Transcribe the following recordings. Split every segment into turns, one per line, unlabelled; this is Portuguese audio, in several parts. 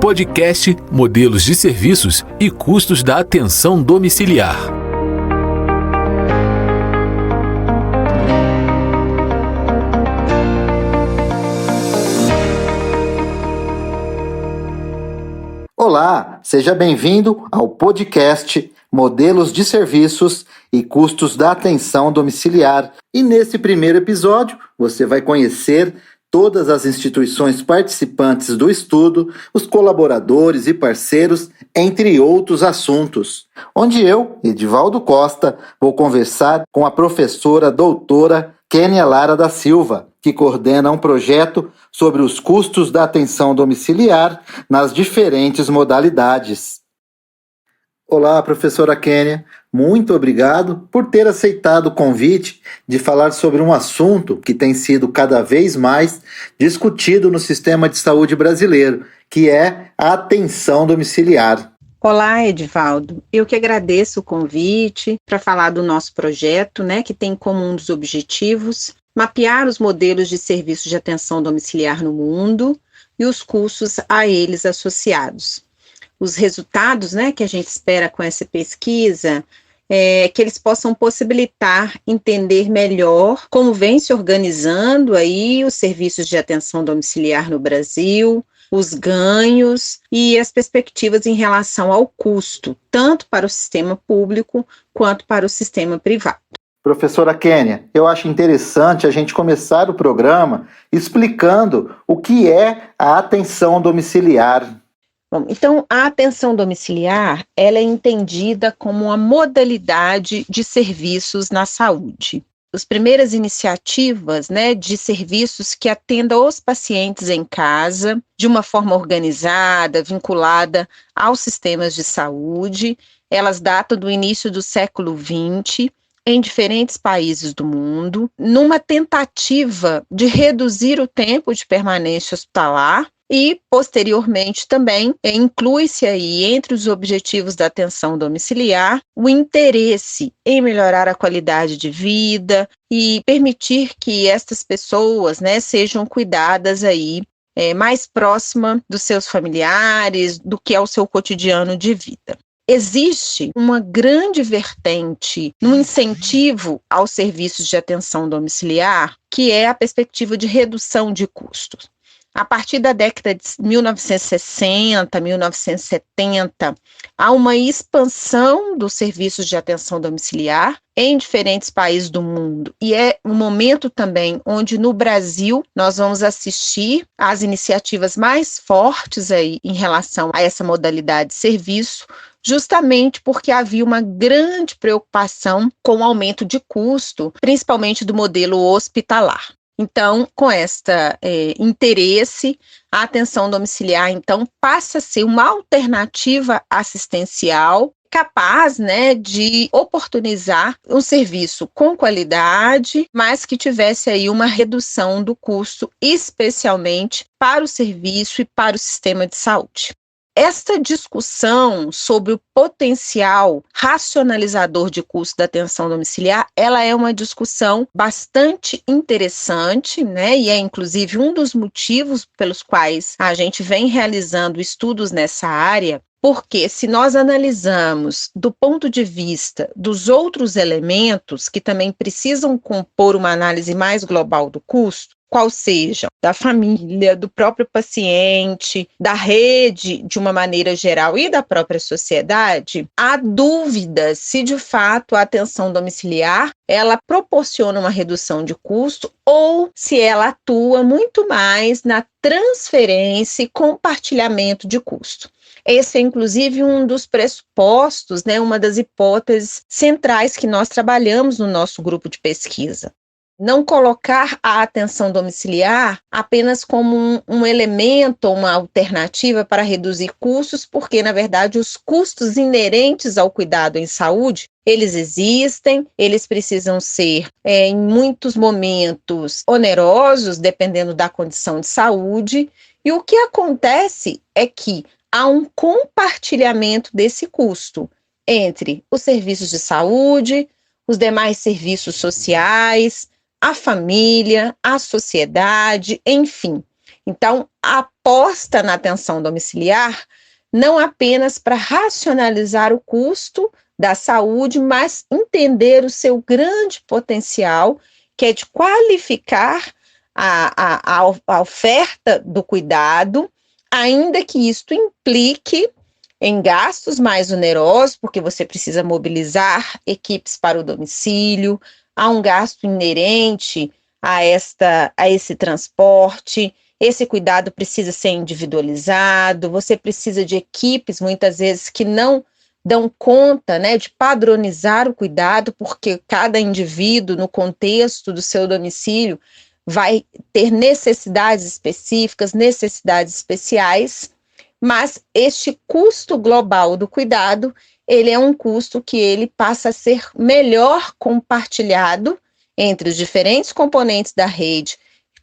Podcast Modelos de Serviços e Custos da Atenção Domiciliar.
Olá, seja bem-vindo ao podcast Modelos de Serviços e Custos da Atenção Domiciliar. E nesse primeiro episódio, você vai conhecer todas as instituições participantes do estudo, os colaboradores e parceiros, entre outros assuntos, onde eu, Edivaldo Costa, vou conversar com a professora doutora Kênia Lara da Silva, que coordena um projeto sobre os custos da atenção domiciliar nas diferentes modalidades. Olá, professora Kênia, muito obrigado por ter aceitado o convite de falar sobre um assunto que tem sido cada vez mais discutido no sistema de saúde brasileiro, que é a atenção domiciliar.
Olá, Edivaldo. Eu que agradeço o convite para falar do nosso projeto, que tem como um dos objetivos mapear os modelos de serviços de atenção domiciliar no mundo e os custos a eles associados. Os resultados, que a gente espera com essa pesquisa é que eles possam possibilitar entender melhor como vem se organizando aí os serviços de atenção domiciliar no Brasil, os ganhos e as perspectivas em relação ao custo, tanto para o sistema público quanto para o sistema privado.
Professora Kênia, eu acho interessante a gente começar o programa explicando o que é a atenção domiciliar.
Bom, então, a atenção domiciliar, ela é entendida como uma modalidade de serviços na saúde. As primeiras iniciativas, de serviços que atendam os pacientes em casa, de uma forma organizada, vinculada aos sistemas de saúde, elas datam do início do século XX, em diferentes países do mundo, numa tentativa de reduzir o tempo de permanência hospitalar. E, posteriormente, também inclui-se aí, entre os objetivos da atenção domiciliar, o interesse em melhorar a qualidade de vida e permitir que estas pessoas, sejam cuidadas aí, mais próxima dos seus familiares, do que é o seu cotidiano de vida. Existe uma grande vertente no incentivo aos serviços de atenção domiciliar, que é a perspectiva de redução de custos. A partir da década de 1960, 1970, há uma expansão dos serviços de atenção domiciliar em diferentes países do mundo. E é um momento também onde no Brasil nós vamos assistir às iniciativas mais fortes aí em relação a essa modalidade de serviço, justamente porque havia uma grande preocupação com o aumento de custo, principalmente do modelo hospitalar. Então, com este interesse, a atenção domiciliar, então, passa a ser uma alternativa assistencial capaz, de oportunizar um serviço com qualidade, mas que tivesse aí uma redução do custo, especialmente para o serviço e para o sistema de saúde. Esta discussão sobre o potencial racionalizador de custo da atenção domiciliar, ela é uma discussão bastante interessante, e é inclusive um dos motivos pelos quais a gente vem realizando estudos nessa área, porque se nós analisamos do ponto de vista dos outros elementos que também precisam compor uma análise mais global do custo, qual seja da família, do próprio paciente, da rede de uma maneira geral e da própria sociedade, há dúvida se de fato a atenção domiciliar ela proporciona uma redução de custo ou se ela atua muito mais na transferência e compartilhamento de custo. Esse é, inclusive, um dos pressupostos, uma das hipóteses centrais que nós trabalhamos no nosso grupo de pesquisa. Não colocar a atenção domiciliar apenas como um elemento, uma alternativa para reduzir custos, porque, na verdade, os custos inerentes ao cuidado em saúde, eles existem, eles precisam ser, em muitos momentos, onerosos, dependendo da condição de saúde, e o que acontece é que há um compartilhamento desse custo entre os serviços de saúde, os demais serviços sociais, a família, a sociedade, enfim. Então, a aposta na atenção domiciliar não apenas para racionalizar o custo da saúde, mas entender o seu grande potencial, que é de qualificar a oferta do cuidado, ainda que isto implique em gastos mais onerosos, porque você precisa mobilizar equipes para o domicílio, há um gasto inerente a esse transporte, esse cuidado precisa ser individualizado, você precisa de equipes, muitas vezes, que não dão conta, né, de padronizar o cuidado, porque cada indivíduo, no contexto do seu domicílio, vai ter necessidades específicas, necessidades especiais, mas este custo global do cuidado, ele é um custo que ele passa a ser melhor compartilhado entre os diferentes componentes da rede,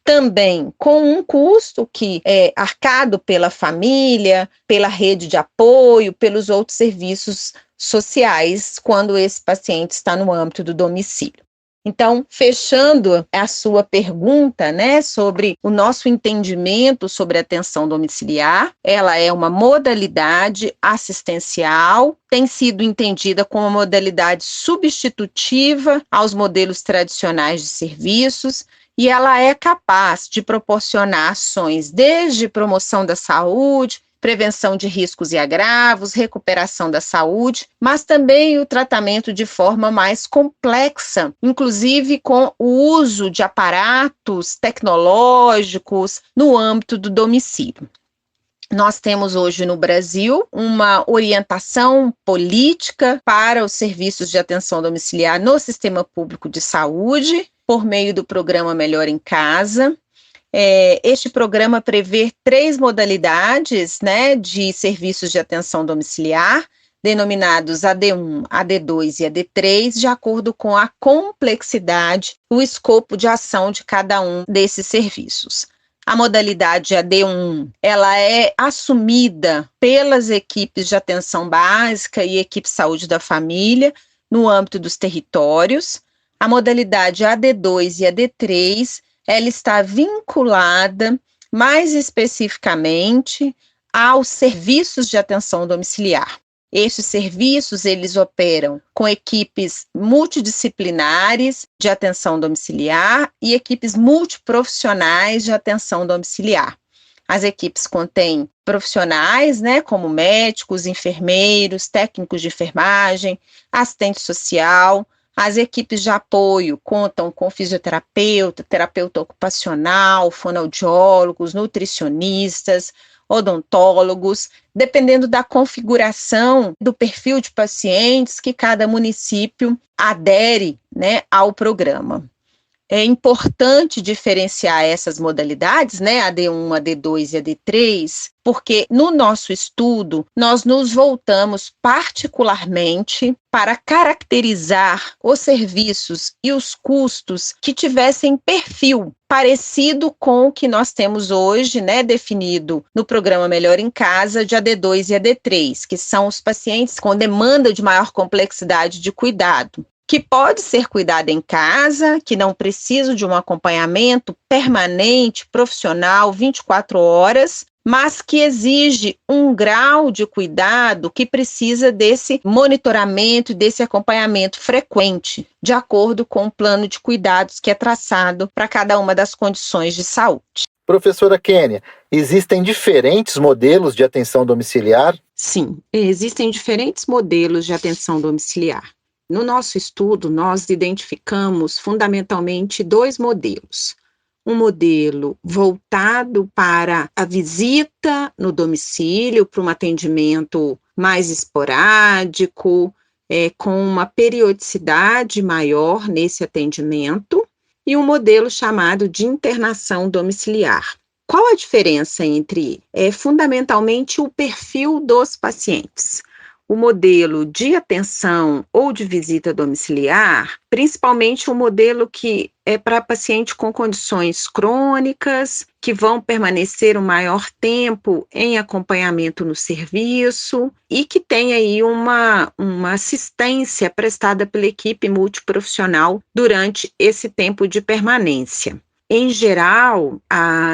também com um custo que é arcado pela família, pela rede de apoio, pelos outros serviços sociais, quando esse paciente está no âmbito do domicílio. Então, fechando a sua pergunta, né, sobre o nosso entendimento sobre a atenção domiciliar, ela é uma modalidade assistencial, tem sido entendida como uma modalidade substitutiva aos modelos tradicionais de serviços, e ela é capaz de proporcionar ações desde promoção da saúde, prevenção de riscos e agravos, recuperação da saúde, mas também o tratamento de forma mais complexa, inclusive com o uso de aparatos tecnológicos no âmbito do domicílio. Nós temos hoje no Brasil uma orientação política para os serviços de atenção domiciliar no sistema público de saúde, por meio do programa Melhor em Casa. Este programa prevê 3 modalidades, né, de serviços de atenção domiciliar, denominados AD1, AD2 e AD3, de acordo com a complexidade, o escopo de ação de cada um desses serviços. A modalidade AD1, ela é assumida pelas equipes de atenção básica e equipe de saúde da família no âmbito dos territórios. A modalidade AD2 e AD3, ela está vinculada mais especificamente aos serviços de atenção domiciliar. Estes serviços, eles operam com equipes multidisciplinares de atenção domiciliar e equipes multiprofissionais de atenção domiciliar. As equipes contêm profissionais, né, como médicos, enfermeiros, técnicos de enfermagem, assistente social. As equipes de apoio contam com fisioterapeuta, terapeuta ocupacional, fonoaudiólogos, nutricionistas, odontólogos, dependendo da configuração do perfil de pacientes que cada município adere, né, ao programa. É importante diferenciar essas modalidades, né, AD1, AD2 e AD3, porque no nosso estudo nós nos voltamos particularmente para caracterizar os serviços e os custos que tivessem perfil parecido com o que nós temos hoje, né, definido no programa Melhor em Casa de AD2 e AD3, que são os pacientes com demanda de maior complexidade de cuidado, que pode ser cuidado em casa, que não precisa de um acompanhamento permanente, profissional, 24 horas, mas que exige um grau de cuidado que precisa desse monitoramento e desse acompanhamento frequente, de acordo com o plano de cuidados que é traçado para cada uma das condições de saúde.
Professora Kênia, existem diferentes modelos de atenção domiciliar?
Sim, existem diferentes modelos de atenção domiciliar. No nosso estudo, nós identificamos fundamentalmente 2 modelos. Um modelo voltado para a visita no domicílio, para um atendimento mais esporádico, com uma periodicidade maior nesse atendimento, e um modelo chamado de internação domiciliar. Qual a diferença entre fundamentalmente o perfil dos pacientes? o modelo de atenção ou de visita domiciliar, principalmente o modelo que é para paciente com condições crônicas, que vão permanecer um maior tempo em acompanhamento no serviço e que tem aí uma assistência prestada pela equipe multiprofissional durante esse tempo de permanência. Em geral,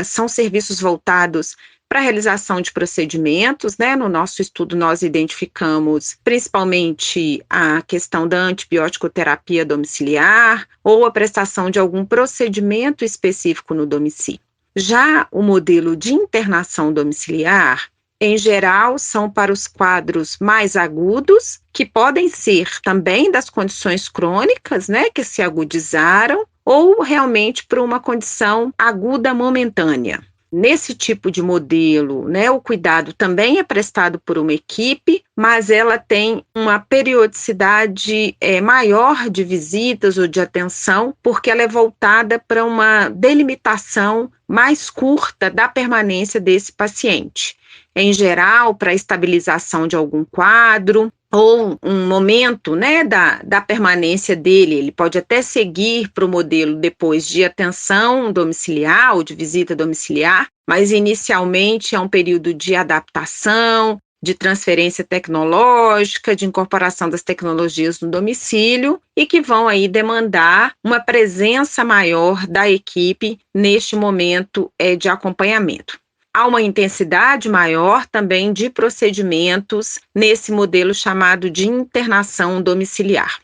são serviços voltados para a realização de procedimentos, né? No nosso estudo nós identificamos principalmente a questão da antibiótico-terapia domiciliar ou a prestação de algum procedimento específico no domicílio. Já o modelo de internação domiciliar, em geral, são para os quadros mais agudos, que podem ser também das condições crônicas, né, que se agudizaram, ou realmente para uma condição aguda momentânea. Nesse tipo de modelo, né, o cuidado também é prestado por uma equipe, mas ela tem uma periodicidade maior de visitas ou de atenção, porque ela é voltada para uma delimitação mais curta da permanência desse paciente. Em geral, para a estabilização de algum quadro, ou um momento, né, da permanência dele, ele pode até seguir para o modelo depois de atenção domiciliar ou de visita domiciliar, mas inicialmente é um período de adaptação, de transferência tecnológica, de incorporação das tecnologias no domicílio e que vão aí demandar uma presença maior da equipe neste momento de acompanhamento. Há uma intensidade maior também de procedimentos nesse modelo chamado de internação domiciliar.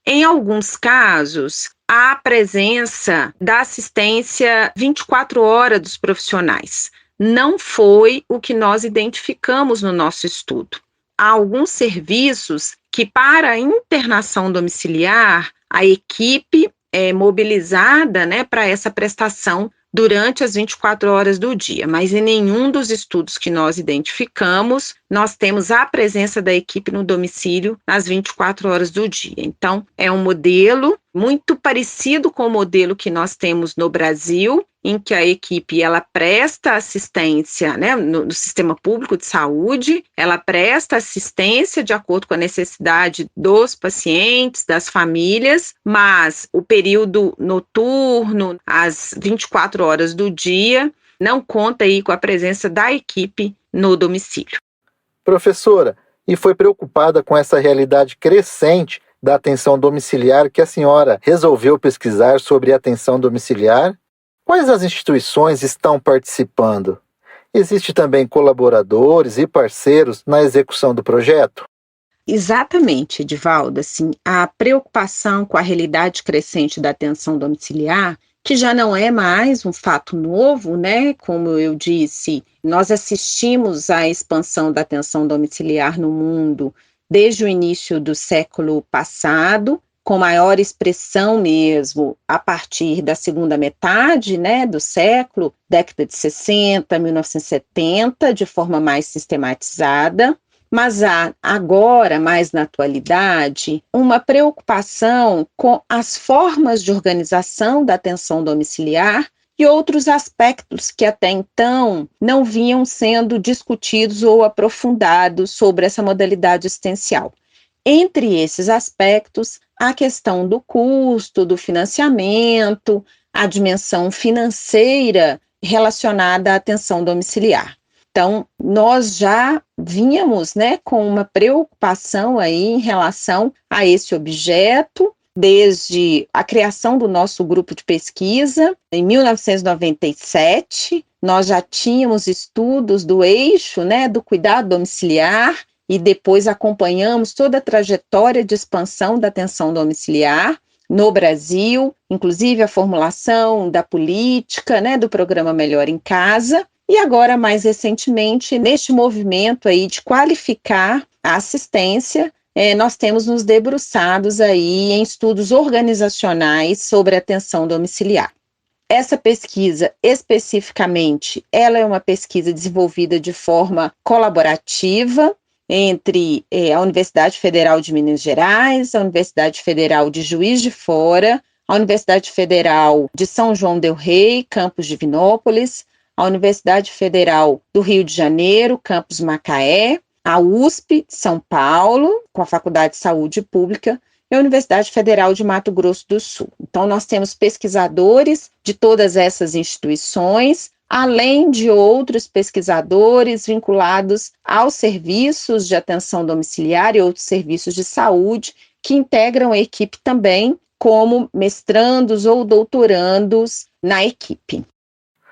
Em alguns casos, há a presença da assistência 24 horas dos profissionais. Não foi o que nós identificamos no nosso estudo. Há alguns serviços que, para a internação domiciliar, a equipe é mobilizada, né, para essa prestação durante as 24 horas do dia, mas em nenhum dos estudos que nós identificamos, nós temos a presença da equipe no domicílio nas 24 horas do dia. Então, é um modelo muito parecido com o modelo que nós temos no Brasil, em que a equipe ela presta assistência, né, no sistema público de saúde, ela presta assistência de acordo com a necessidade dos pacientes, das famílias, mas o período noturno, as 24 horas do dia, não conta aí com a presença da equipe no domicílio.
Professora, e foi preocupada com essa realidade crescente da atenção domiciliar que a senhora resolveu pesquisar sobre atenção domiciliar? Quais as instituições estão participando? Existe também colaboradores e parceiros na execução do projeto?
Exatamente, Edivaldo. Assim, a preocupação com a realidade crescente da atenção domiciliar, que já não é mais um fato novo, né? Como eu disse, nós assistimos à expansão da atenção domiciliar no mundo desde o início do século passado, com maior expressão mesmo a partir da segunda metade, né, do século, década de 60, 1970, de forma mais sistematizada. Mas há agora, mais na atualidade, uma preocupação com as formas de organização da atenção domiciliar e outros aspectos que até então não vinham sendo discutidos ou aprofundados sobre essa modalidade assistencial. Entre esses aspectos, a questão do custo, do financiamento, a dimensão financeira relacionada à atenção domiciliar. Então, nós já vínhamos, né, com uma preocupação aí em relação a esse objeto, desde a criação do nosso grupo de pesquisa, em 1997, nós já tínhamos estudos do eixo, né, do cuidado domiciliar, e depois acompanhamos toda a trajetória de expansão da atenção domiciliar no Brasil, inclusive a formulação da política, né, do programa Melhor em Casa, e agora, mais recentemente, neste movimento aí de qualificar a assistência, nós temos nos debruçados aí em estudos organizacionais sobre a atenção domiciliar. Essa pesquisa, especificamente, ela é uma pesquisa desenvolvida de forma colaborativa entre a Universidade Federal de Minas Gerais, a Universidade Federal de Juiz de Fora, a Universidade Federal de São João del Rei, campus Divinópolis, a Universidade Federal do Rio de Janeiro, campus Macaé, a USP de São Paulo, com a Faculdade de Saúde Pública, e a Universidade Federal de Mato Grosso do Sul. Então, nós temos pesquisadores de todas essas instituições, além de outros pesquisadores vinculados aos serviços de atenção domiciliar e outros serviços de saúde, que integram a equipe também como mestrandos ou doutorandos na equipe.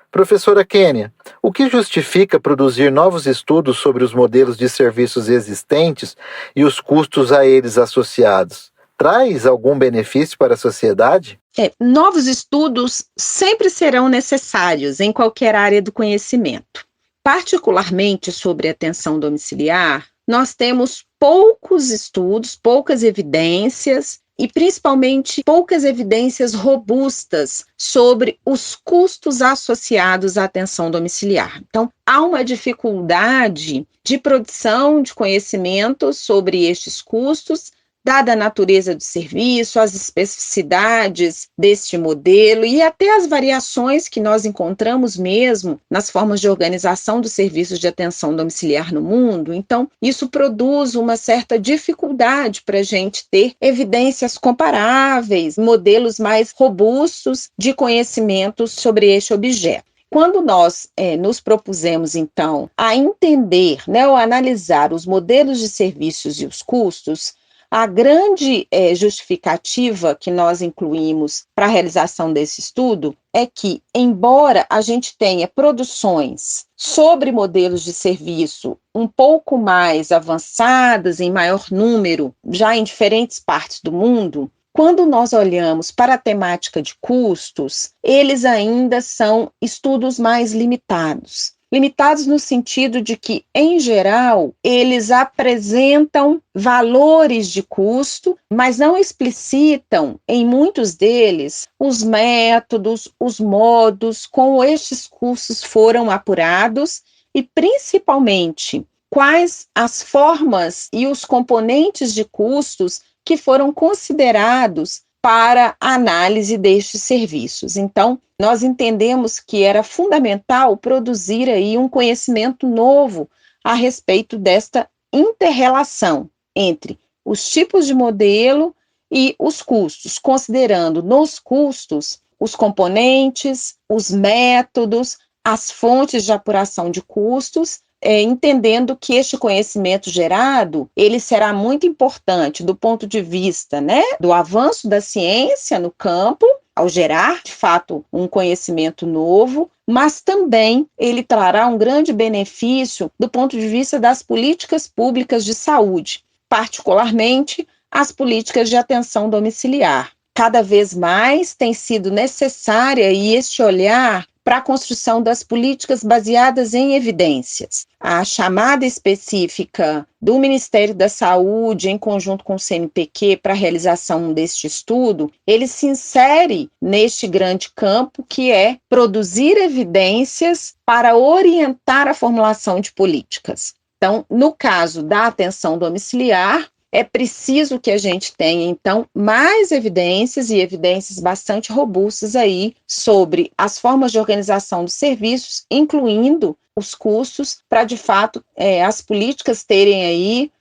Professora Kênia, o que justifica produzir novos estudos sobre os modelos de serviços existentes e os custos a eles associados? Traz algum benefício para a sociedade?
Novos estudos sempre serão necessários em qualquer área do conhecimento. Particularmente sobre atenção domiciliar, nós temos poucos estudos, poucas evidências e principalmente poucas evidências robustas sobre os custos associados à atenção domiciliar. Então, há uma dificuldade de produção de conhecimento sobre estes custos, dada a natureza do serviço, as especificidades deste modelo e até as variações que nós encontramos mesmo nas formas de organização dos serviços de atenção domiciliar no mundo. Então, isso produz uma certa dificuldade para a gente ter evidências comparáveis, modelos mais robustos de conhecimento sobre este objeto. Quando nós nos propusemos, então, a entender, ou analisar os modelos de serviços e os custos, a grande justificativa que nós incluímos para a realização desse estudo é que, embora a gente tenha produções sobre modelos de serviço um pouco mais avançadas, em maior número, já em diferentes partes do mundo, quando nós olhamos para a temática de custos, eles ainda são estudos mais limitados. Limitados no sentido de que, em geral, eles apresentam valores de custo, mas não explicitam, em muitos deles, os métodos, os modos como estes custos foram apurados e, principalmente, quais as formas e os componentes de custos que foram considerados para a análise destes serviços. Então, nós entendemos que era fundamental produzir aí um conhecimento novo a respeito desta inter-relação entre os tipos de modelo e os custos, considerando nos custos os componentes, os métodos, as fontes de apuração de custos, entendendo que este conhecimento gerado, ele será muito importante do ponto de vista, do avanço da ciência no campo, ao gerar, de fato, um conhecimento novo, mas também ele trará um grande benefício do ponto de vista das políticas públicas de saúde, particularmente as políticas de atenção domiciliar. Cada vez mais tem sido necessária este olhar para a construção das políticas baseadas em evidências. A chamada específica do Ministério da Saúde, em conjunto com o CNPq, para a realização deste estudo, ele se insere neste grande campo que é produzir evidências para orientar a formulação de políticas. Então, no caso da atenção domiciliar, é preciso que a gente tenha, então, mais evidências e evidências bastante robustas aí sobre as formas de organização dos serviços, incluindo os custos, para, de fato, as políticas terem aí,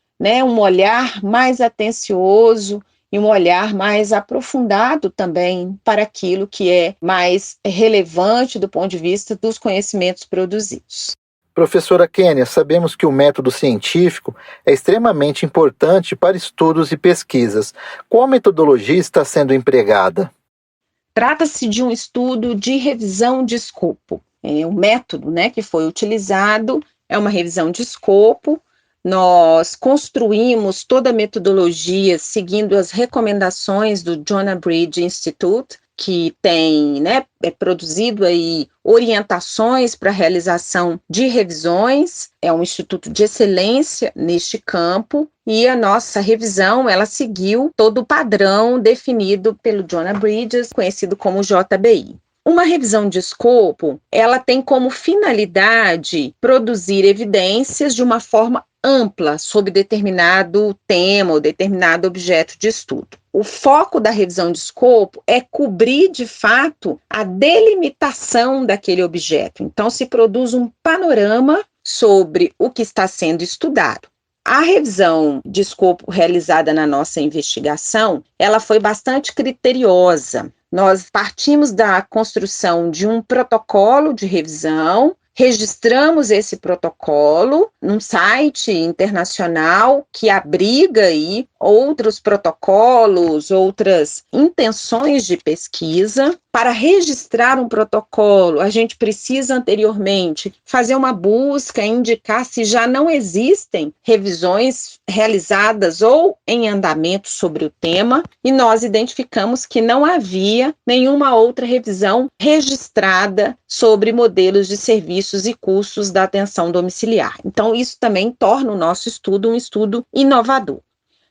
um olhar mais atencioso e um olhar mais aprofundado também para aquilo que é mais relevante do ponto de vista dos conhecimentos produzidos.
Professora Kênia, sabemos que o método científico é extremamente importante para estudos e pesquisas. Qual metodologia está sendo empregada?
Trata-se de um estudo de revisão de escopo. O método que foi utilizado é uma revisão de escopo. Nós construímos toda a metodologia seguindo as recomendações do John A. Bridge Institute, que tem produzido aí orientações para a realização de revisões, é um instituto de excelência neste campo, e a nossa revisão, ela seguiu todo o padrão definido pelo John A. Bridges, conhecido como JBI. Uma revisão de escopo, ela tem como finalidade produzir evidências de uma forma ampla sobre determinado tema ou determinado objeto de estudo. O foco da revisão de escopo é cobrir, de fato, a delimitação daquele objeto. Então, se produz um panorama sobre o que está sendo estudado. A revisão de escopo realizada na nossa investigação, ela foi bastante criteriosa. Nós partimos da construção de um protocolo de revisão, registramos esse protocolo num site internacional que abriga aí outros protocolos, outras intenções de pesquisa. Para registrar um protocolo, a gente precisa anteriormente fazer uma busca, indicar se já não existem revisões realizadas ou em andamento sobre o tema, e nós identificamos que não havia nenhuma outra revisão registrada sobre modelos de serviços e custos da atenção domiciliar. Então, isso também torna o nosso estudo um estudo inovador.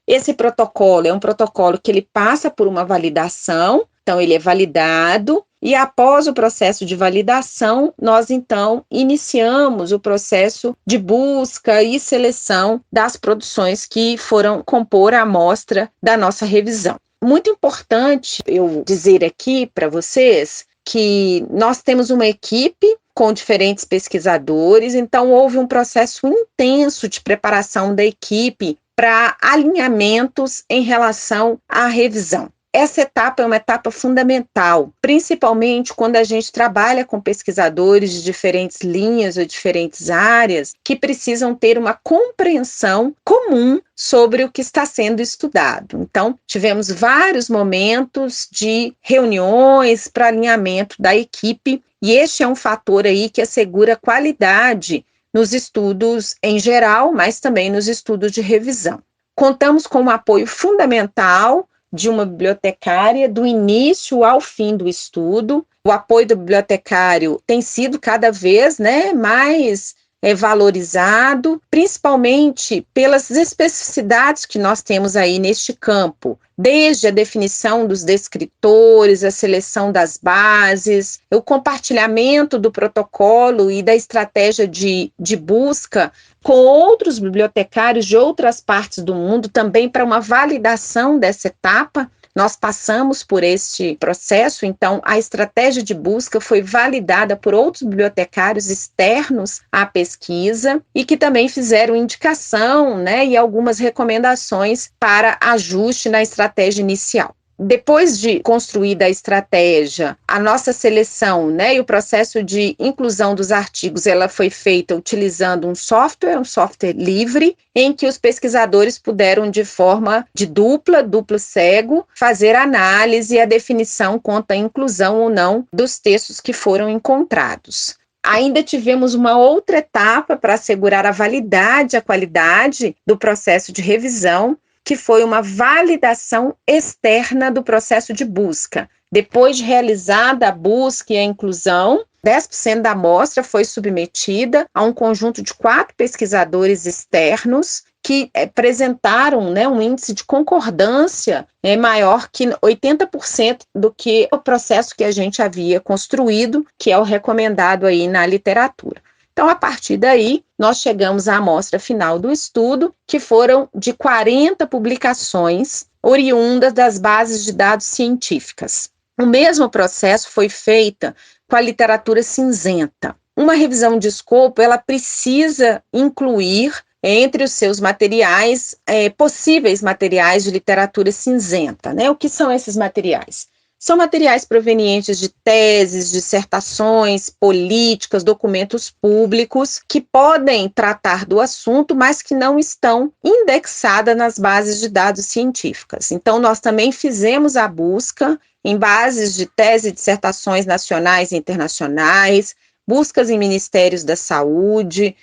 Esse protocolo é um protocolo que ele passa por uma validação, então ele é validado, e após o processo de validação, nós então iniciamos o processo de busca e seleção das produções que foram compor a amostra da nossa revisão. Muito importante eu dizer aqui para vocês que nós temos uma equipe com diferentes pesquisadores, então houve um processo intenso de preparação da equipe para alinhamentos em relação à revisão. Essa etapa é uma etapa fundamental, principalmente quando a gente trabalha com pesquisadores de diferentes linhas ou diferentes áreas que precisam ter uma compreensão comum sobre o que está sendo estudado. Então, tivemos vários momentos de reuniões para alinhamento da equipe, e este é um fator aí que assegura qualidade nos estudos em geral, mas também nos estudos de revisão. Contamos com um apoio fundamental de uma bibliotecária do início ao fim do estudo. O apoio do bibliotecário tem sido cada vez mais valorizado, principalmente pelas especificidades que nós temos aí neste campo, desde a definição dos descritores, a seleção das bases, o compartilhamento do protocolo e da estratégia de busca com outros bibliotecários de outras partes do mundo, também para uma validação dessa etapa. Nós passamos por este processo, então a estratégia de busca foi validada por outros bibliotecários externos à pesquisa e que também fizeram indicação, e algumas recomendações para ajuste na estratégia inicial. Depois de construída a estratégia, a nossa seleção, e o processo de inclusão dos artigos, ela foi feita utilizando um software livre, em que os pesquisadores puderam, de forma de duplo cego, fazer a análise e a definição quanto à inclusão ou não dos textos que foram encontrados. Ainda tivemos uma outra etapa para assegurar a validade, a qualidade do processo de revisão, que foi uma validação externa do processo de busca. Depois de realizada a busca e a inclusão, 10% da amostra foi submetida a um conjunto de 4 pesquisadores externos que apresentaram um índice de concordância maior que 80% do que o processo que a gente havia construído, que é o recomendado aí na literatura. Então, a partir daí, nós chegamos à amostra final do estudo, que foram de 40 publicações oriundas das bases de dados científicas. O mesmo processo foi feito com a literatura cinzenta. Uma revisão de escopo, ela precisa incluir entre os seus materiais, possíveis materiais de literatura cinzenta. O que são esses materiais? São materiais provenientes de teses, dissertações, políticas, documentos públicos que podem tratar do assunto, mas que não estão indexadas nas bases de dados científicas. Então, nós também fizemos a busca em bases de tese e dissertações nacionais e internacionais, buscas em ministérios da saúde,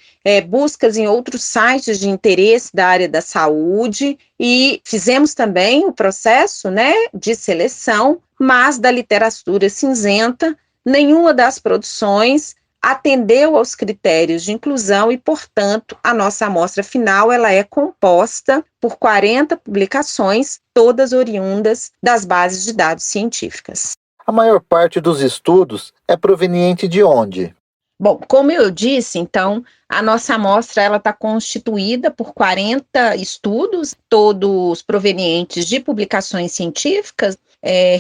buscas em outros sites de interesse da área da saúde, e fizemos também o processo de seleção, mas da literatura cinzenta, nenhuma das produções atendeu aos critérios de inclusão e, portanto, a nossa amostra final ela é composta por 40 publicações, todas oriundas das bases de dados científicas.
A maior parte dos estudos é proveniente de onde?
Bom, como eu disse, então, a nossa amostra está constituída por 40 estudos, todos provenientes de publicações científicas,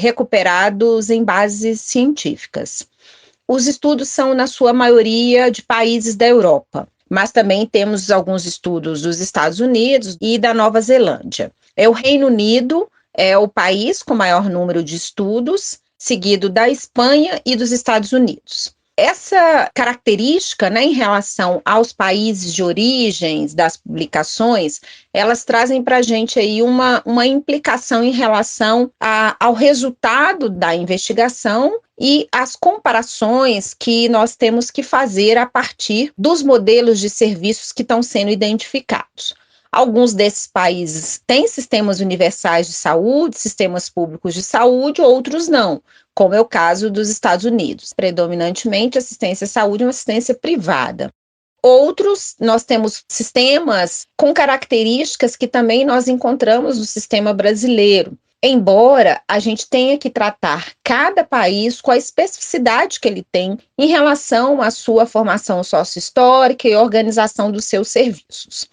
recuperados em bases científicas. Os estudos são, na sua maioria, de países da Europa, mas também temos alguns estudos dos Estados Unidos e da Nova Zelândia. O Reino Unido é o país com maior número de estudos, seguido da Espanha e dos Estados Unidos. Essa característica, né, em relação aos países de origens das publicações, elas trazem para a gente aí uma implicação em relação ao resultado da investigação e as comparações que nós temos que fazer a partir dos modelos de serviços que estão sendo identificados. Alguns desses países têm sistemas universais de saúde, sistemas públicos de saúde, outros não, como é o caso dos Estados Unidos. Predominantemente, assistência à saúde é uma assistência privada. Outros, nós temos sistemas com características que também nós encontramos no sistema brasileiro, embora a gente tenha que tratar cada país com a especificidade que ele tem em relação à sua formação sócio-histórica e organização dos seus serviços.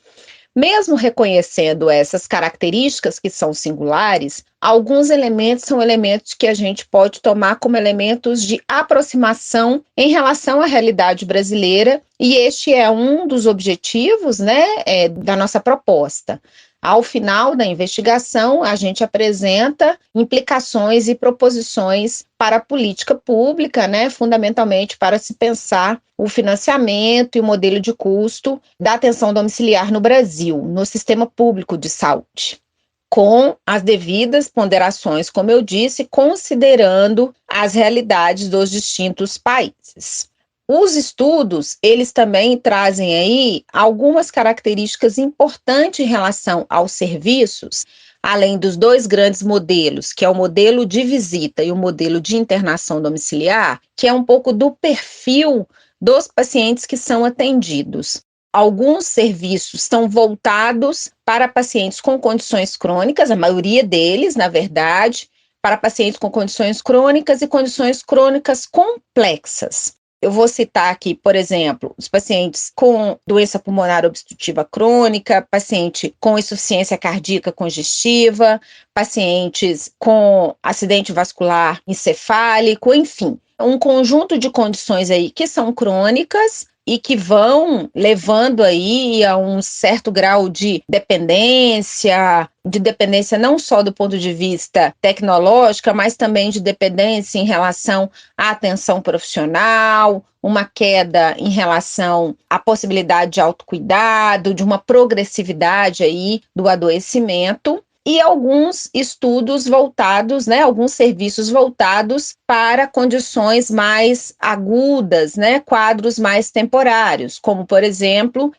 Mesmo reconhecendo essas características que são singulares, alguns elementos são elementos que a gente pode tomar como elementos de aproximação em relação à realidade brasileira, e este é um dos objetivos, né, da nossa proposta. Ao final da investigação, a gente apresenta implicações e proposições para a política pública, né, fundamentalmente para se pensar o financiamento e o modelo de custo da atenção domiciliar no Brasil, no sistema público de saúde, com as devidas ponderações, como eu disse, considerando as realidades dos distintos países. Os estudos, eles também trazem aí algumas características importantes em relação aos serviços, além dos dois grandes modelos, que é o modelo de visita e o modelo de internação domiciliar, que é um pouco do perfil dos pacientes que são atendidos. Alguns serviços estão voltados para pacientes com condições crônicas, a maioria deles, na verdade, para pacientes com condições crônicas e condições crônicas complexas. Eu vou citar aqui, por exemplo, os pacientes com doença pulmonar obstrutiva crônica, paciente com insuficiência cardíaca congestiva, pacientes com acidente vascular encefálico, enfim, um conjunto de condições aí que são crônicas e que vão levando aí a um certo grau de dependência não só do ponto de vista tecnológico, mas também de dependência em relação à atenção profissional, uma queda em relação à possibilidade de autocuidado, de uma progressividade aí do adoecimento. E alguns estudos voltados, né, alguns serviços voltados para condições mais agudas, né, quadros mais temporários, como, por exemplo,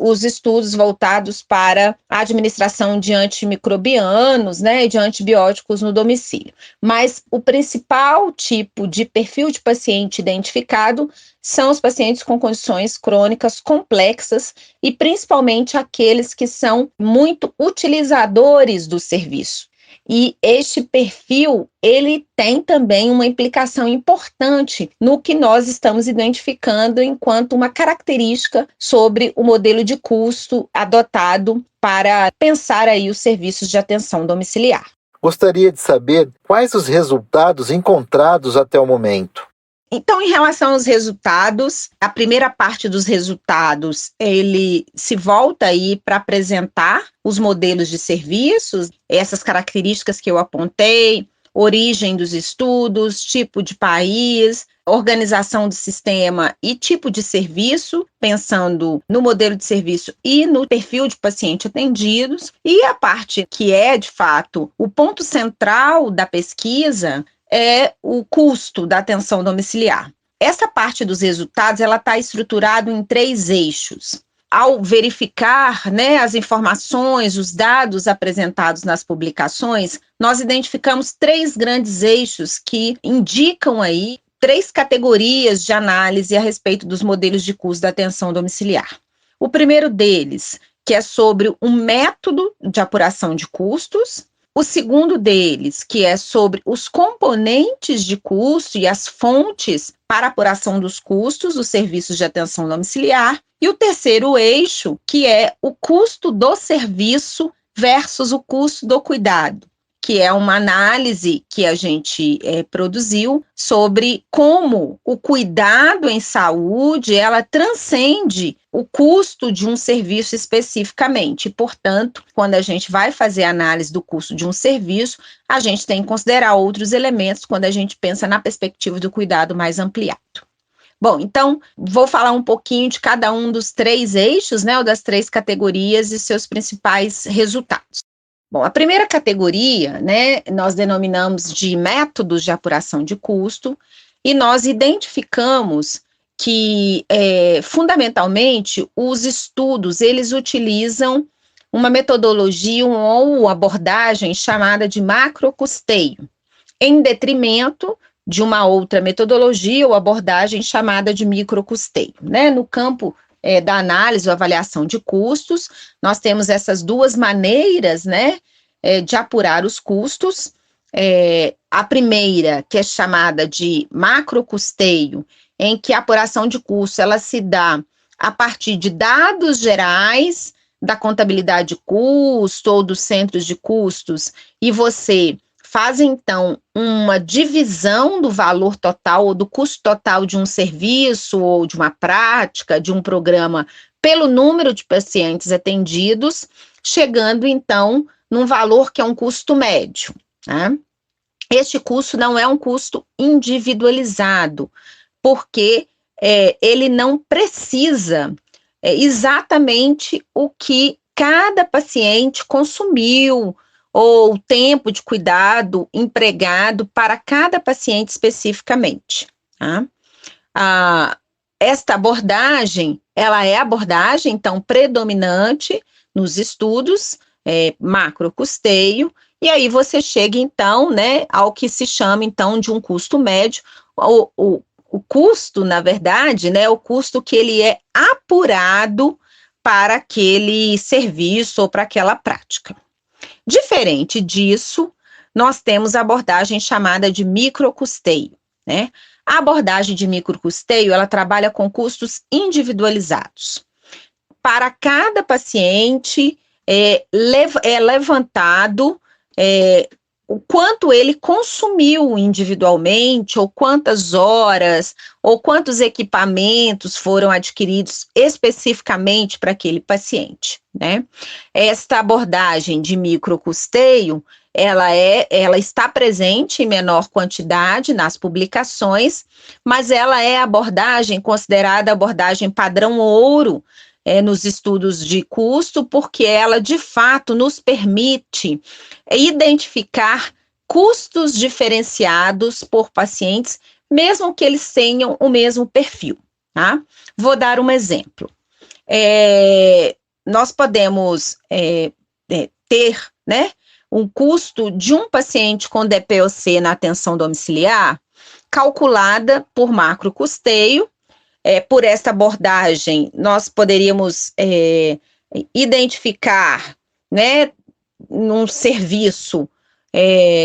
os estudos voltados para a administração de antimicrobianos, né, e de antibióticos no domicílio. Mas o principal tipo de perfil de paciente identificado são os pacientes com condições crônicas complexas e principalmente aqueles que são muito utilizadores do serviço. E este perfil, ele tem também uma implicação importante no que nós estamos identificando enquanto uma característica sobre o modelo de custo adotado para pensar aí os serviços de atenção domiciliar.
Gostaria de saber quais os resultados encontrados até o momento.
Então, em relação aos resultados, a primeira parte dos resultados, ele se volta aí para apresentar os modelos de serviços, essas características que eu apontei, origem dos estudos, tipo de país, organização do sistema e tipo de serviço, pensando no modelo de serviço e no perfil de paciente atendidos, e a parte que é, de fato, o ponto central da pesquisa, é o custo da atenção domiciliar. Essa parte dos resultados, ela está estruturada em 3 eixos. Ao verificar, né, as informações, os dados apresentados nas publicações, nós identificamos 3 grandes eixos que indicam aí 3 categorias de análise a respeito dos modelos de custo da atenção domiciliar. O primeiro deles, que é sobre o método de apuração de custos. O segundo deles, que é sobre os componentes de custo e as fontes para apuração dos custos dos serviços de atenção domiciliar. E o terceiro eixo, que é o custo do serviço versus o custo do cuidado. que é uma análise que a gente produziu sobre como o cuidado em saúde, ela transcende o custo de um serviço especificamente. Portanto, quando a gente vai fazer a análise do custo de um serviço, a gente tem que considerar outros elementos quando a gente pensa na perspectiva do cuidado mais ampliado. Bom, então, vou falar um pouquinho de cada um dos 3 eixos, né, ou das 3 categorias e seus principais resultados. Bom, a primeira categoria, né, nós denominamos de métodos de apuração de custo, e nós identificamos que, fundamentalmente, os estudos, eles utilizam uma metodologia ou abordagem chamada de macrocusteio, em detrimento de uma outra metodologia ou abordagem chamada de microcusteio, né? No campo da análise ou avaliação de custos, nós temos essas 2 maneiras, né, de apurar os custos. A primeira, que é chamada de macrocusteio, em que a apuração de custos ela se dá a partir de dados gerais da contabilidade de custo ou dos centros de custos, e você faz, então, uma divisão do valor total ou do custo total de um serviço ou de uma prática, de um programa, pelo número de pacientes atendidos, chegando, então, num valor que é um custo médio, né? Este custo não é um custo individualizado, porque ele não precisa exatamente o que cada paciente consumiu, ou o tempo de cuidado empregado para cada paciente especificamente. Tá? Esta abordagem, ela é a abordagem, então, predominante nos estudos, macrocusteio, e aí você chega, então, né, ao que se chama, então, de um custo médio. O custo, na verdade, né, o custo que ele é apurado para aquele serviço ou para aquela prática. Diferente disso, nós temos a abordagem chamada de microcusteio, né? A abordagem de microcusteio, ela trabalha com custos individualizados. Para cada paciente, é levantado o quanto ele consumiu individualmente, ou quantas horas, ou quantos equipamentos foram adquiridos especificamente para aquele paciente, né? Esta abordagem de microcusteio, ela está presente em menor quantidade nas publicações, mas ela é a abordagem considerada a abordagem padrão ouro nos estudos de custo, porque ela, de fato, nos permite identificar custos diferenciados por pacientes, mesmo que eles tenham o mesmo perfil, tá? Vou dar um exemplo. Nós podemos ter, né, um custo de um paciente com DPOC na atenção domiciliar, calculada por macrocusteio. Por essa abordagem, nós poderíamos identificar, né, num serviço,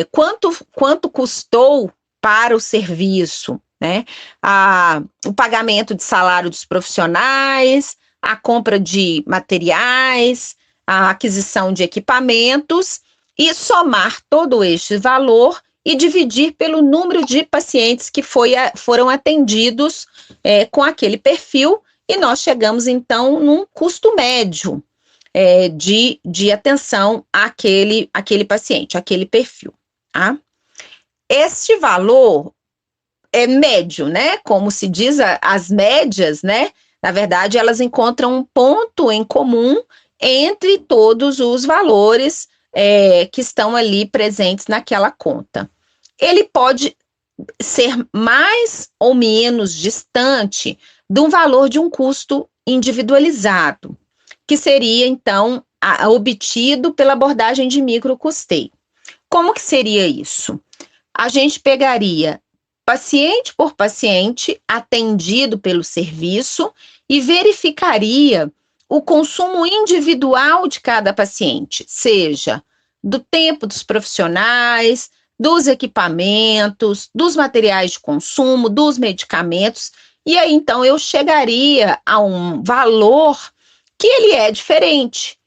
quanto custou para o serviço, né, o pagamento de salário dos profissionais, a compra de materiais, a aquisição de equipamentos, e somar todo este valor e dividir pelo número de pacientes que foram atendidos com aquele perfil, e nós chegamos, então, num custo médio de atenção àquele paciente, àquele perfil. Tá? Este valor é médio, né? Como se diz, as médias, né? Na verdade, elas encontram um ponto em comum entre todos os valores que estão ali presentes naquela conta. Ele pode ser mais ou menos distante do valor de um custo individualizado, que seria, então, obtido pela abordagem de microcusteio. Como que seria isso? A gente pegaria paciente por paciente atendido pelo serviço e verificaria o consumo individual de cada paciente, seja do tempo dos profissionais, dos equipamentos, dos materiais de consumo, dos medicamentos, e aí então eu chegaria a um valor que ele é diferente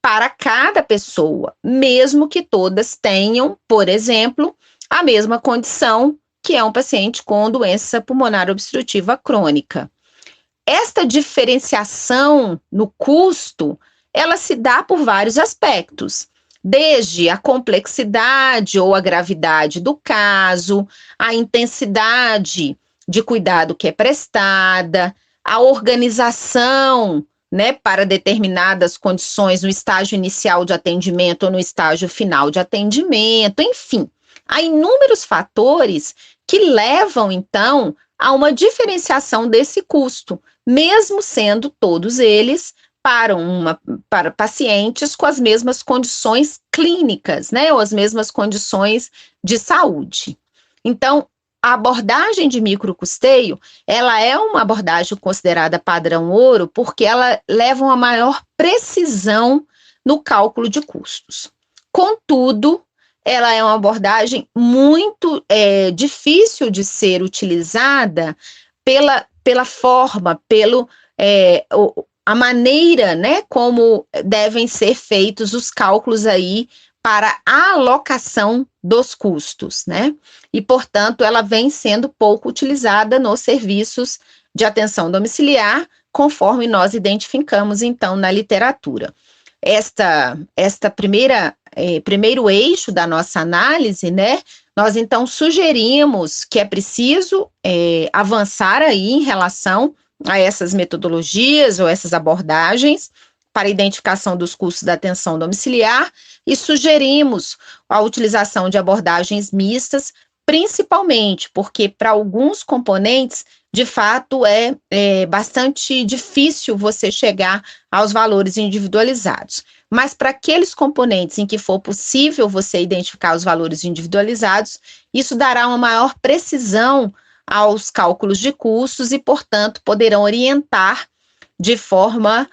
para cada pessoa, mesmo que todas tenham, por exemplo, a mesma condição, que é um paciente com doença pulmonar obstrutiva crônica. Esta diferenciação no custo, ela se dá por vários aspectos, desde a complexidade ou a gravidade do caso, a intensidade de cuidado que é prestada, a organização, né, para determinadas condições no estágio inicial de atendimento ou no estágio final de atendimento, enfim. Há inúmeros fatores que levam, então, a uma diferenciação desse custo, mesmo sendo todos eles para pacientes com as mesmas condições clínicas, né, ou as mesmas condições de saúde. Então, a abordagem de microcusteio, ela é uma abordagem considerada padrão ouro, porque ela leva uma maior precisão no cálculo de custos. Contudo, ela é uma abordagem muito difícil de ser utilizada pela forma, a maneira, né, como devem ser feitos os cálculos aí para a alocação dos custos, né? E, portanto, ela vem sendo pouco utilizada nos serviços de atenção domiciliar, conforme nós identificamos, então, na literatura. Esta primeiro eixo da nossa análise, né? Nós, então, sugerimos que é preciso avançar aí em relação a essas metodologias ou essas abordagens para identificação dos custos da atenção domiciliar e sugerimos a utilização de abordagens mistas, principalmente porque para alguns componentes, de fato, é bastante difícil você chegar aos valores individualizados. Mas para aqueles componentes em que for possível você identificar os valores individualizados, isso dará uma maior precisão aos cálculos de custos e, portanto, poderão orientar de forma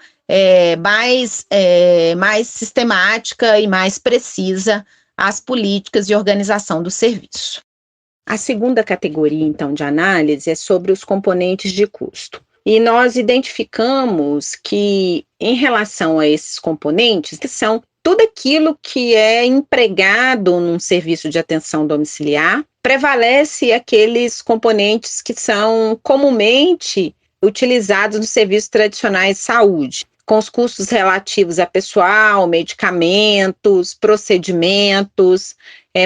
mais sistemática e mais precisa as políticas de organização do serviço. A segunda categoria, então, de análise é sobre os componentes de custo. E nós identificamos que, em relação a esses componentes, que são tudo aquilo que é empregado num serviço de atenção domiciliar, prevalece aqueles componentes que são comumente utilizados nos serviços tradicionais de saúde, com os custos relativos a pessoal, medicamentos, procedimentos,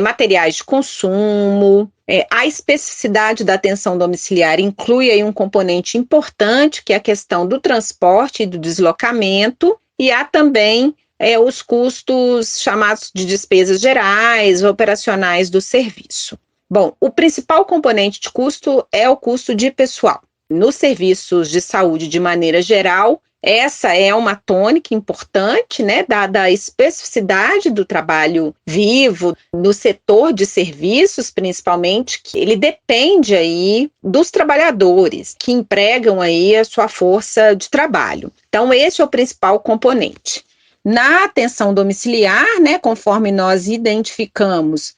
materiais de consumo. A especificidade da atenção domiciliar inclui aí um componente importante, que é a questão do transporte e do deslocamento, e há também os custos chamados de despesas gerais, operacionais do serviço. Bom, o principal componente de custo é o custo de pessoal. Nos serviços de saúde, de maneira geral, essa é uma tônica importante, né, dada a especificidade do trabalho vivo, no setor de serviços, principalmente, que ele depende aí dos trabalhadores que empregam aí a sua força de trabalho. Então, esse é o principal componente. Na atenção domiciliar, né, conforme nós identificamos,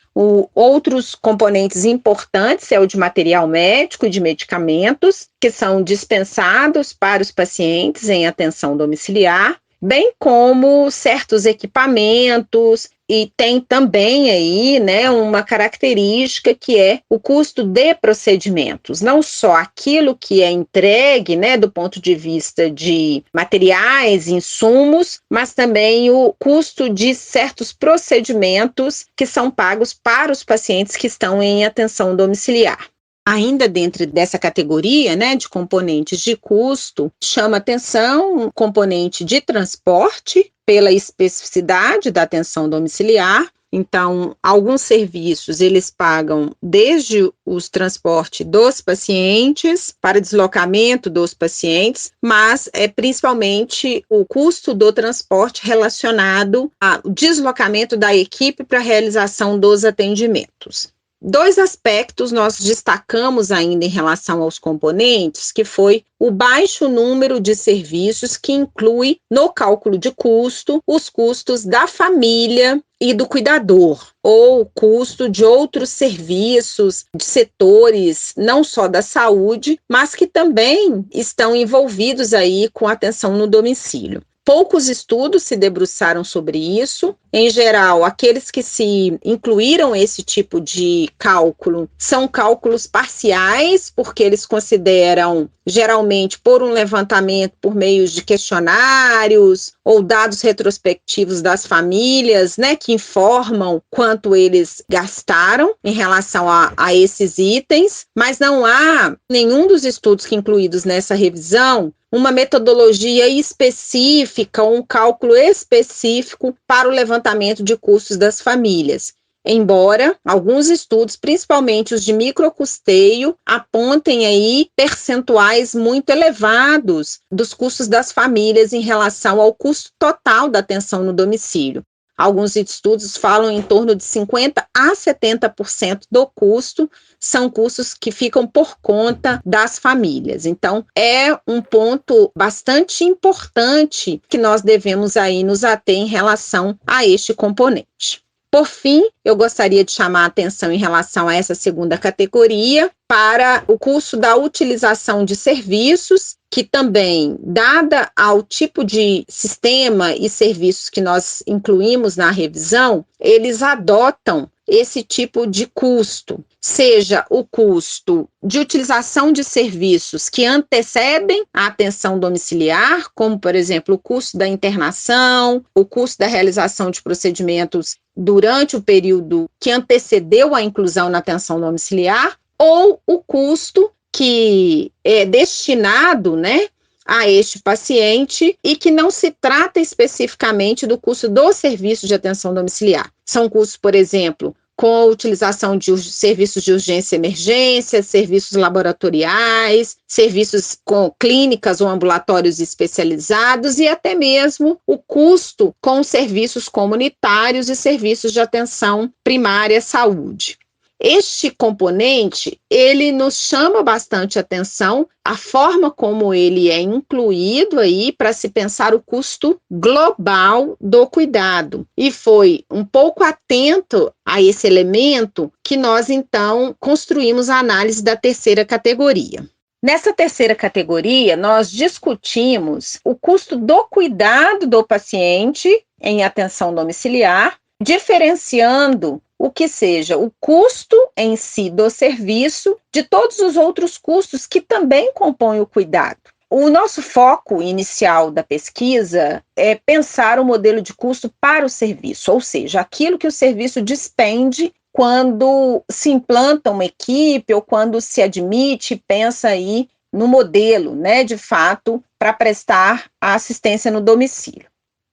outros componentes importantes é o de material médico e de medicamentos, que são dispensados para os pacientes em atenção domiciliar, bem como certos equipamentos, e tem também aí, né, uma característica que é o custo de procedimentos, não só aquilo que é entregue, né, do ponto de vista de materiais, insumos, mas também o custo de certos procedimentos que são pagos para os pacientes que estão em atenção domiciliar. Ainda dentro dessa categoria, né, de componentes de custo, chama atenção um componente de transporte, pela especificidade da atenção domiciliar. Então, alguns serviços, eles pagam desde os transportes dos pacientes, para deslocamento dos pacientes, mas é principalmente o custo do transporte relacionado ao deslocamento da equipe para a realização dos atendimentos. Dois aspectos nós destacamos ainda em relação aos componentes, que foi o baixo número de serviços que inclui no cálculo de custo os custos da família e do cuidador, ou o custo de outros serviços, de setores não só da saúde, mas que também estão envolvidos aí com atenção no domicílio. Poucos estudos se debruçaram sobre isso. Em geral, aqueles que se incluíram esse tipo de cálculo são cálculos parciais, porque eles consideram, geralmente, por um levantamento por meio de questionários ou dados retrospectivos das famílias, né, que informam quanto eles gastaram em relação a esses itens, mas não há nenhum dos estudos que incluídos nessa revisão uma metodologia específica, um cálculo específico para o levantamento de custos das famílias. Embora alguns estudos, principalmente os de microcusteio, apontem aí percentuais muito elevados dos custos das famílias em relação ao custo total da atenção no domicílio. Alguns estudos falam em torno de 50% a 70% do custo, são custos que ficam por conta das famílias. Então, é um ponto bastante importante que nós devemos aí nos ater em relação a este componente. Por fim, eu gostaria de chamar a atenção em relação a essa segunda categoria para o custo da utilização de serviços, que também, dada ao tipo de sistema e serviços que nós incluímos na revisão, eles adotam esse tipo de custo, seja o custo de utilização de serviços que antecedem a atenção domiciliar, como, por exemplo, o custo da internação, o custo da realização de procedimentos durante o período que antecedeu a inclusão na atenção domiciliar, ou o custo que é destinado, né, a este paciente e que não se trata especificamente do custo do serviço de atenção domiciliar. São custos, por exemplo, com a utilização de serviços de urgência e emergência, serviços laboratoriais, serviços com clínicas ou ambulatórios especializados e até mesmo o custo com serviços comunitários e serviços de atenção primária à saúde. Este componente, ele nos chama bastante atenção, a forma como ele é incluído aí para se pensar o custo global do cuidado. E foi um pouco atento a esse elemento que nós, então, construímos a análise da terceira categoria. Nessa terceira categoria, nós discutimos o custo do cuidado do paciente em atenção domiciliar, diferenciando o que seja o custo em si do serviço de todos os outros custos que também compõem o cuidado. O nosso foco inicial da pesquisa é pensar o modelo de custo para o serviço, ou seja, aquilo que o serviço despende quando se implanta uma equipe ou quando se admite e pensa aí no modelo, né, de fato, para prestar a assistência no domicílio.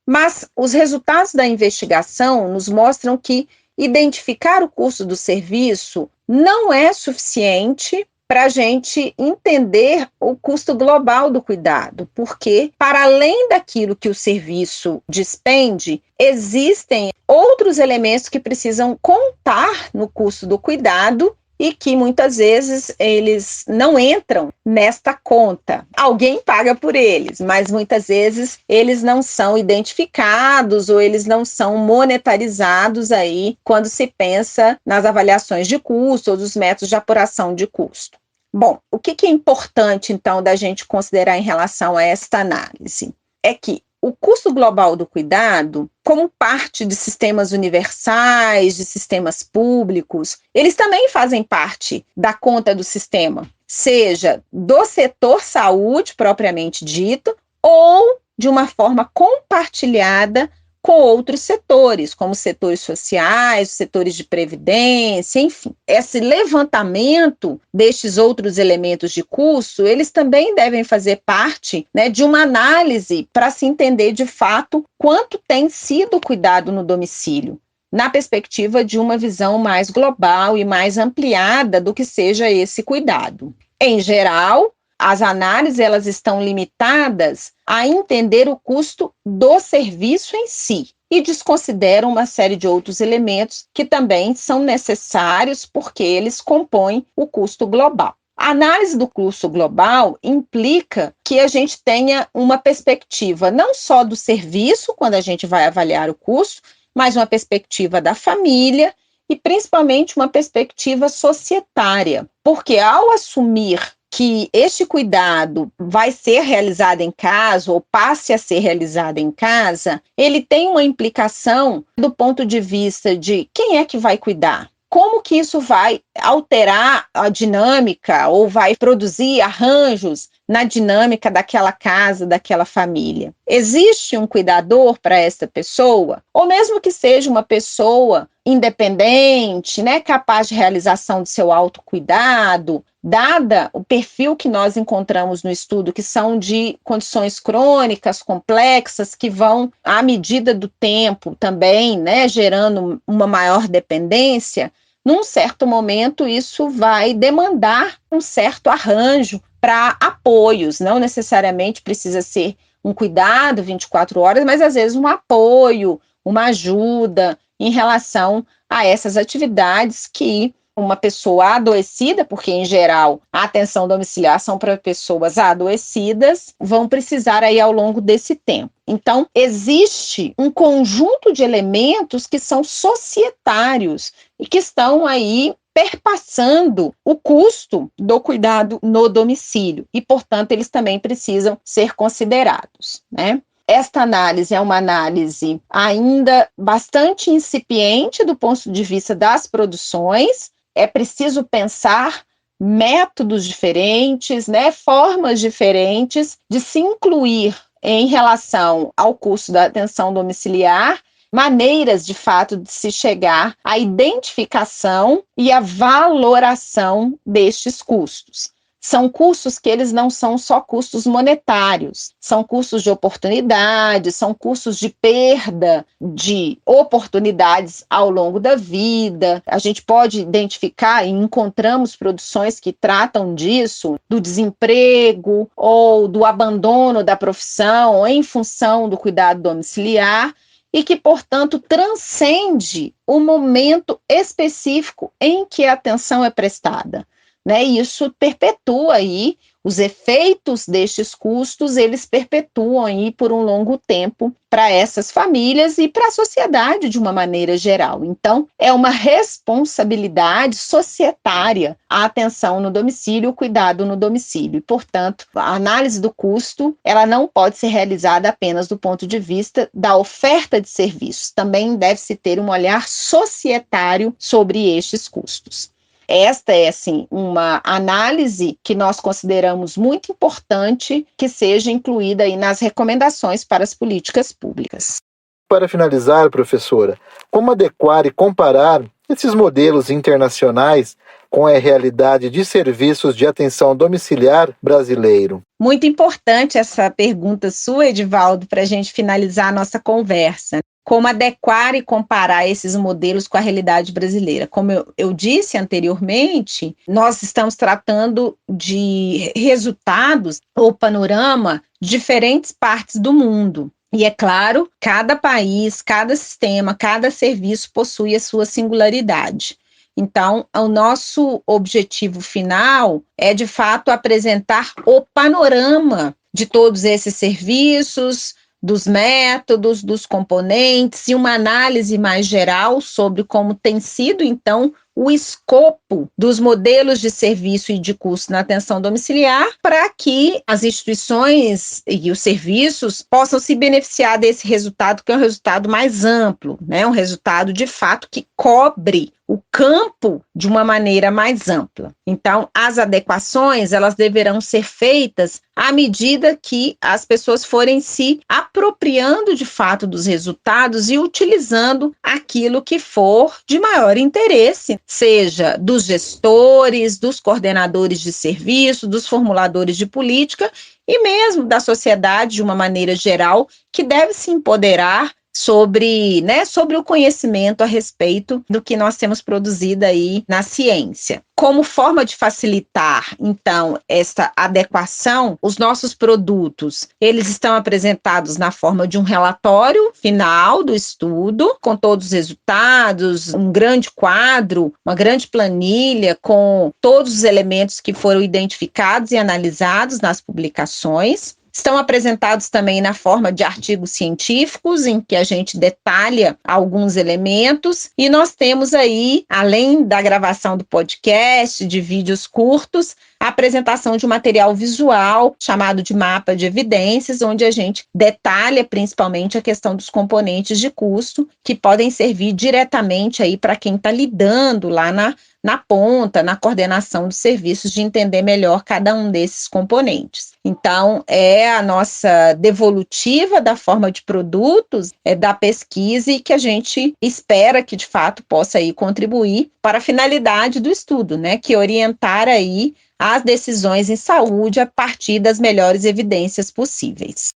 Mas os resultados da investigação nos mostram que identificar o custo do serviço não é suficiente para a gente entender o custo global do cuidado, porque, para além daquilo que o serviço despende, existem outros elementos que precisam contar no custo do cuidado e que muitas vezes eles não entram nesta conta. Alguém paga por eles, mas muitas vezes eles não são identificados ou eles não são monetarizados aí quando se pensa nas avaliações de custo ou dos métodos de apuração de custo. Bom, o que é importante então da gente considerar em relação a esta análise? É que o custo global do cuidado, como parte de sistemas universais, de sistemas públicos, eles também fazem parte da conta do sistema, seja do setor saúde propriamente dito, ou de uma forma compartilhada com outros setores, como setores sociais, setores de previdência, enfim. Esse levantamento destes outros elementos de custo, eles também devem fazer parte, né, de uma análise para se entender de fato quanto tem sido cuidado no domicílio, na perspectiva de uma visão mais global e mais ampliada do que seja esse cuidado. Em geral, as análises elas estão limitadas a entender o custo do serviço em si e desconsideram uma série de outros elementos que também são necessários porque eles compõem o custo global. A análise do custo global implica que a gente tenha uma perspectiva não só do serviço, quando a gente vai avaliar o custo, mas uma perspectiva da família e principalmente uma perspectiva societária, porque ao assumir que este cuidado vai ser realizado em casa ou passe a ser realizado em casa, ele tem uma implicação do ponto de vista de quem é que vai cuidar. Como que isso vai alterar a dinâmica ou vai produzir arranjos na dinâmica daquela casa, daquela família? Existe um cuidador para essa pessoa? Ou mesmo que seja uma pessoa independente, né, capaz de realização do seu autocuidado, dada o perfil que nós encontramos no estudo, que são de condições crônicas, complexas, que vão, à medida do tempo também, né, gerando uma maior dependência, num certo momento isso vai demandar um certo arranjo para apoios, não necessariamente precisa ser um cuidado 24 horas, mas às vezes um apoio, uma ajuda em relação a essas atividades que uma pessoa adoecida, porque em geral a atenção domiciliar são para pessoas adoecidas, vão precisar aí ao longo desse tempo. Então, existe um conjunto de elementos que são societários e que estão aí perpassando o custo do cuidado no domicílio e, portanto, eles também precisam ser considerados, né? Esta análise é uma análise ainda bastante incipiente do ponto de vista das produções. É preciso pensar métodos diferentes, né, formas diferentes de se incluir em relação ao custo da atenção domiciliar, maneiras, de fato, de se chegar à identificação e à valoração destes custos. São custos que eles não são só custos monetários, são custos de oportunidade, são custos de perda de oportunidades ao longo da vida. A gente pode identificar e encontramos produções que tratam disso, do desemprego ou do abandono da profissão em função do cuidado domiciliar, e que, portanto, transcende o momento específico em que a atenção é prestada. Né, e isso perpetua aí, os efeitos destes custos, eles perpetuam aí por um longo tempo para essas famílias e para a sociedade de uma maneira geral. Então, é uma responsabilidade societária a atenção no domicílio, o cuidado no domicílio. E, portanto, a análise do custo, ela não pode ser realizada apenas do ponto de vista da oferta de serviços. Também deve-se ter um olhar societário sobre estes custos. Esta é, assim, uma análise que nós consideramos muito importante que seja incluída aí nas recomendações para as políticas públicas.
Para finalizar, professora, como adequar e comparar esses modelos internacionais com a realidade de serviços de atenção domiciliar brasileiro?
Muito importante essa pergunta sua, Edivaldo, para a gente finalizar a nossa conversa. Como adequar e comparar esses modelos com a realidade brasileira. Como eu disse anteriormente, nós estamos tratando de resultados ou panorama de diferentes partes do mundo. E é claro, cada país, cada sistema, cada serviço possui a sua singularidade. Então, o nosso objetivo final é, de fato, apresentar o panorama de todos esses serviços, dos métodos, dos componentes e uma análise mais geral sobre como tem sido, então, o escopo dos modelos de serviço e de custo na atenção domiciliar para que as instituições e os serviços possam se beneficiar desse resultado, que é um resultado mais amplo, né? Um resultado, de fato, que cobre o campo de uma maneira mais ampla. Então, as adequações, elas deverão ser feitas à medida que as pessoas forem se apropriando, de fato, dos resultados e utilizando aquilo que for de maior interesse, seja dos gestores, dos coordenadores de serviço, dos formuladores de política e mesmo da sociedade de uma maneira geral, que deve se empoderar sobre o conhecimento a respeito do que nós temos produzido aí na ciência. Como forma de facilitar, então, essa adequação, os nossos produtos, eles estão apresentados na forma de um relatório final do estudo, com todos os resultados, um grande quadro, uma grande planilha com todos os elementos que foram identificados e analisados nas publicações. Estão apresentados também na forma de artigos científicos, em que a gente detalha alguns elementos, e nós temos aí, além da gravação do podcast, de vídeos curtos, a apresentação de um material visual chamado de mapa de evidências, onde a gente detalha principalmente a questão dos componentes de custo, que podem servir diretamente aí para quem está lidando lá na ponta, na coordenação dos serviços, de entender melhor cada um desses componentes. Então, é a nossa devolutiva da forma de produtos, da pesquisa, e que a gente espera que, de fato, possa aí contribuir para a finalidade do estudo, né, que é orientar aí as decisões em saúde a partir das melhores evidências possíveis.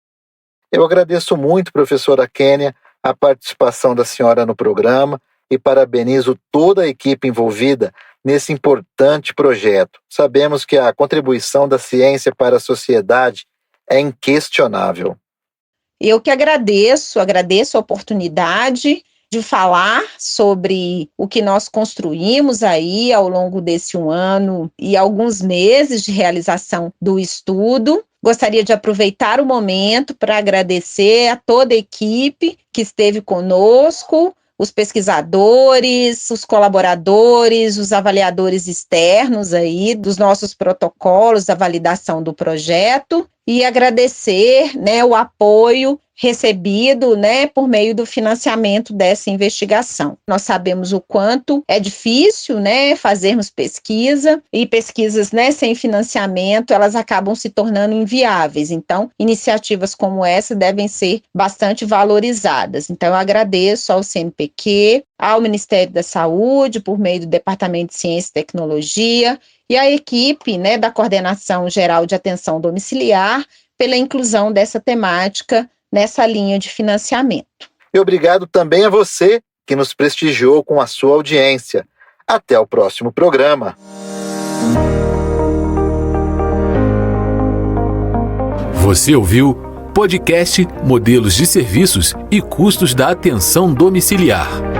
Eu agradeço muito, professora Kênia, a participação da senhora no programa e parabenizo toda a equipe envolvida nesse importante projeto. Sabemos que a contribuição da ciência para a sociedade é inquestionável.
Eu que agradeço a oportunidade de falar sobre o que nós construímos aí ao longo desse 1 ano e alguns meses de realização do estudo. Gostaria de aproveitar o momento para agradecer a toda a equipe que esteve conosco, os pesquisadores, os colaboradores, os avaliadores externos aí dos nossos protocolos da validação do projeto, e agradecer, né, o apoio recebido, né, por meio do financiamento dessa investigação. Nós sabemos o quanto é difícil, né, fazermos pesquisa, e pesquisas, né, sem financiamento, elas acabam se tornando inviáveis. Então, iniciativas como essa devem ser bastante valorizadas. Então, eu agradeço ao CNPq, ao Ministério da Saúde, por meio do Departamento de Ciência e Tecnologia, e a equipe, né, da Coordenação Geral de Atenção Domiciliar, pela inclusão dessa temática nessa linha de financiamento.
E obrigado também a você que nos prestigiou com a sua audiência. Até o próximo programa.
Você ouviu podcast Modelos de Serviços e Custos da Atenção Domiciliar.